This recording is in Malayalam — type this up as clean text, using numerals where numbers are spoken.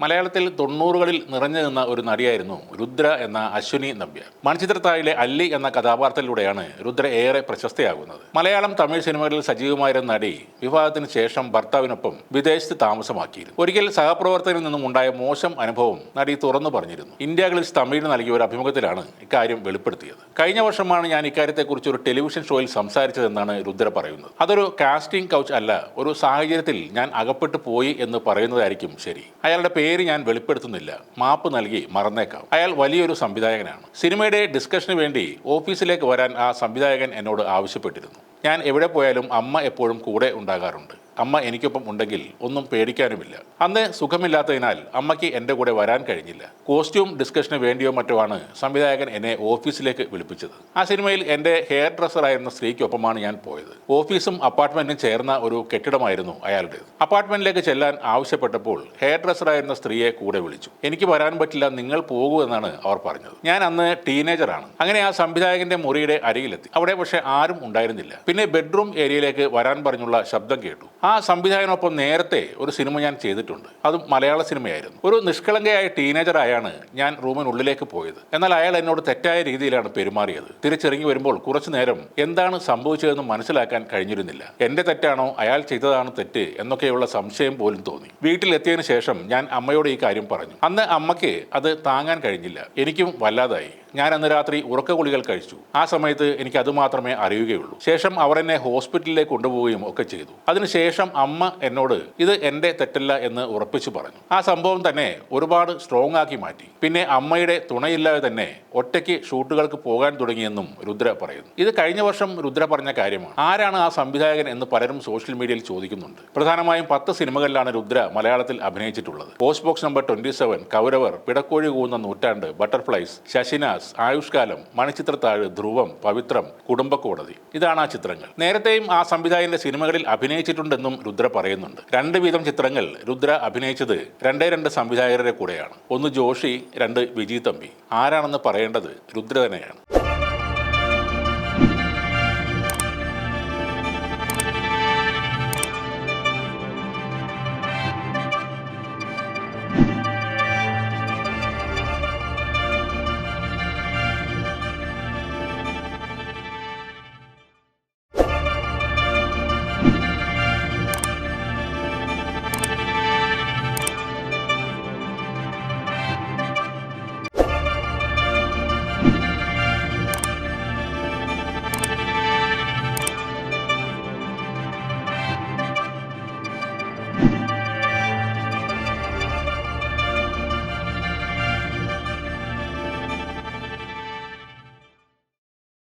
മലയാളത്തിൽ 90കളിൽ നിറഞ്ഞു നിന്ന ഒരു നടിയായിരുന്നു രുദ്ര എന്ന അശ്വിനി നമ്പ്യാർ. മണിച്ചിത്രത്താഴിലെ അല്ലി എന്ന കഥാപാത്രത്തിലൂടെയാണ് രുദ്ര ഏറെ പ്രശസ്തയാകുന്നത്. മലയാളം തമിഴ് സിനിമകളിൽ സജീവമായിരുന്ന നടി വിവാഹത്തിന് ശേഷം ഭർത്താവിനൊപ്പം വിദേശത്ത് താമസമാക്കിയിരുന്നു. ഒരിക്കൽ സഹപ്രവർത്തകരിൽ നിന്നും ഉണ്ടായ മോശം അനുഭവം നടി തുറന്നു പറഞ്ഞിരുന്നു. ഇന്ത്യ ഗ്ലിറ്റ്സ് തമിഴിന് നൽകിയ ഒരു അഭിമുഖത്തിലാണ് ഇക്കാര്യം വെളിപ്പെടുത്തിയത്. കഴിഞ്ഞ വർഷമാണ് ഞാൻ ഇക്കാര്യത്തെക്കുറിച്ച് ഒരു ടെലിവിഷൻ ഷോയിൽ സംസാരിച്ചതെന്നാണ് രുദ്ര പറയുന്നത്. അതൊരു കാസ്റ്റിംഗ് കൗച്ച് അല്ല, ഒരു സാഹചര്യത്തിൽ ഞാൻ അകപ്പെട്ടു പോയി എന്ന് പറയുന്നതായിരിക്കും ശരി. അയാളുടെ പേര് ഞാൻ വെളിപ്പെടുത്തുന്നില്ല, മാപ്പ് നൽകി മറന്നേക്കാം. അയാൾ വലിയൊരു സംവിധായകനാണ്. സിനിമയുടെ ഡിസ്കഷന് വേണ്ടി ഓഫീസിലേക്ക് വരാൻ ആ സംവിധായകൻ എന്നോട് ആവശ്യപ്പെട്ടിരുന്നു. ഞാൻ എവിടെ പോയാലും അമ്മ എപ്പോഴും കൂടെ ഉണ്ടാകാറുണ്ട്. അമ്മ എനിക്കൊപ്പം ഉണ്ടെങ്കിൽ ഒന്നും പേടിക്കാനുമില്ല. അന്ന് സുഖമില്ലാത്തതിനാൽ അമ്മയ്ക്ക് എൻ്റെ കൂടെ വരാൻ കഴിഞ്ഞില്ല. കോസ്റ്റ്യൂം ഡിസ്കഷന് വേണ്ടിയോ മറ്റോ ആണ് സംവിധായകൻ എന്നെ ഓഫീസിലേക്ക് വിളിപ്പിച്ചത്. ആ സിനിമയിൽ എൻ്റെ ഹെയർ ഡ്രസ്സറായിരുന്ന സ്ത്രീക്കൊപ്പമാണ് ഞാൻ പോയത്. ഓഫീസും അപ്പാർട്ട്മെന്റും ചേർന്ന ഒരു കെട്ടിടമായിരുന്നു അയാളുടേത്. അപ്പാർട്ട്മെന്റിലേക്ക് ചെല്ലാൻ ആവശ്യപ്പെട്ടപ്പോൾ ഹെയർ ഡ്രസ്സറായിരുന്ന സ്ത്രീയെ കൂടെ വിളിച്ചു. എനിക്ക് വരാൻ പറ്റില്ല, നിങ്ങൾ പോകൂ എന്നാണ് അവർ പറഞ്ഞത്. ഞാൻ അന്ന് ടീനേജറാണ്. അങ്ങനെ ആ സംവിധായകന്റെ മുറിയുടെ അരികിലെത്തി. അവിടെ പക്ഷേ ആരും ഉണ്ടായിരുന്നില്ല. പിന്നെ ബെഡ്റൂം ഏരിയയിലേക്ക് വരാൻ പറഞ്ഞുള്ള ശബ്ദം കേട്ടു. ആ സംവിധായകനൊപ്പം നേരത്തെ ഒരു സിനിമ ഞാൻ ചെയ്തിട്ടുണ്ട്. അതും മലയാള സിനിമയായിരുന്നു. ഒരു നിഷ്കളങ്കയായ ടീനേജറായാണ് ഞാൻ റൂമിനുള്ളിലേക്ക് പോയത്. എന്നാൽ അയാൾ എന്നോട് തെറ്റായ രീതിയിലാണ് പെരുമാറിയത്. തിരിച്ചിറങ്ങി വരുമ്പോൾ കുറച്ചു നേരം എന്താണ് സംഭവിച്ചതെന്ന് മനസ്സിലാക്കാൻ കഴിഞ്ഞിരുന്നില്ല. എന്റെ തെറ്റാണോ അയാൾ ചെയ്തതാണ് തെറ്റ് എന്നൊക്കെയുള്ള സംശയം പോലും തോന്നി. വീട്ടിലെത്തിയതിനു ശേഷം ഞാൻ അമ്മയോട് ഈ കാര്യം പറഞ്ഞു. അന്ന് അമ്മയ്ക്ക് അത് താങ്ങാൻ കഴിഞ്ഞില്ല. എനിക്കും വല്ലാതായി. ഞാൻ അന്ന് രാത്രി ഉറക്ക ഗുളികൾ കഴിച്ചു. ആ സമയത്ത് എനിക്ക് അത് മാത്രമേ അറിയുകയുള്ളൂ. ശേഷം അവർ എന്നെ ഹോസ്പിറ്റലിലേക്ക് കൊണ്ടുപോവുകയും ഒക്കെ ചെയ്തു. അതിനുശേഷം അമ്മ എന്നോട് ഇത് എൻ്റെ തെറ്റല്ല എന്ന് ഉറപ്പിച്ചു പറഞ്ഞു. ആ സംഭവം തന്നെ ഒരുപാട് സ്ട്രോങ് ആക്കി മാറ്റി. പിന്നെ അമ്മയുടെ തുണയില്ലാതെ തന്നെ ഒറ്റയ്ക്ക് ഷൂട്ടുകൾക്ക് പോകാൻ തുടങ്ങിയെന്നും രുദ്ര പറയുന്നു. ഇത് കഴിഞ്ഞ വർഷം രുദ്ര പറഞ്ഞ കാര്യമാണ്. ആരാണ് ആ സംവിധായകൻ എന്ന് പലരും സോഷ്യൽ മീഡിയയിൽ ചോദിക്കുന്നുണ്ട്. പ്രധാനമായും 10 സിനിമകളിലാണ് രുദ്ര മലയാളത്തിൽ അഭിനയിച്ചിട്ടുള്ളത്. പോസ്റ്റ് ബോക്സ് നമ്പർ 27, കൗരവർ, പിടക്കോഴി കൂവുന്ന നൂറ്റാണ്ട്, ബട്ടർഫ്ലൈസ്, ശശിനാസ്, ആയുഷ്കാലം, മണിച്ചിത്രത്താഴ്, ധ്രുവം, പവിത്രം, കുടുംബക്കോടതി. ഇതാണ് ആ ചിത്രങ്ങൾ. നേരത്തെയും ആ സംവിധായകന്റെ സിനിമകളിൽ അഭിനയിച്ചിട്ടുണ്ടെന്നും രുദ്ര പറയുന്നുണ്ട്. 2 വീതം ചിത്രങ്ങൾ രുദ്ര അഭിനയിച്ചത് 2 സംവിധായകരുടെ കൂടെയാണ്. 1 ജോഷി, 2 വിജി തമ്പി. ആരാണെന്ന് പറയേണ്ടത് രുദ്ര തന്നെയാണ്.